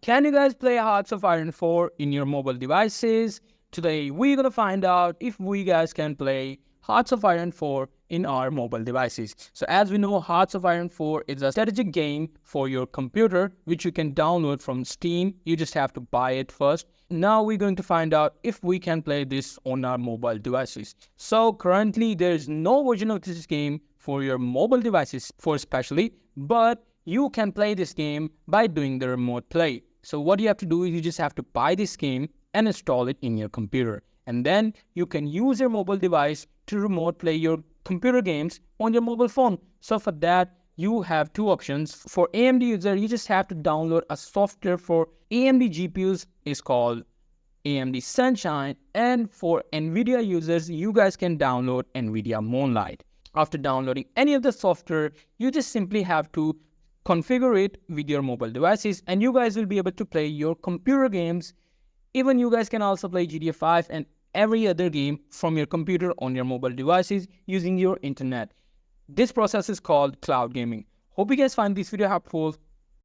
Can you guys play Hearts of Iron 4 in your mobile devices? Today we're gonna find out if we guys can play Hearts of Iron 4 in our mobile devices. So as we know, Hearts of Iron 4 is a strategic game for your computer which you can download from Steam. You just have to buy it first. Now we're going to find out if we can play this on our mobile devices. So currently there is no version of this game for your mobile devices for especially, but you can play this game by doing the remote play. So what you have to do is you just have to buy this game and install it in your computer. And then you can use your mobile device to remote play your computer games on your mobile phone. So for that, you have two options. For AMD user, you just have to download a software for AMD GPUs. It's called AMD Sunshine. And for NVIDIA users, you guys can download NVIDIA Moonlight. After downloading any of the software, you just simply have to configure it with your mobile devices and you guys will be able to play your computer games. Even you guys can also play GTA 5 and every other game from your computer on your mobile devices using your internet. This process is called cloud gaming. Hope you guys find this video helpful.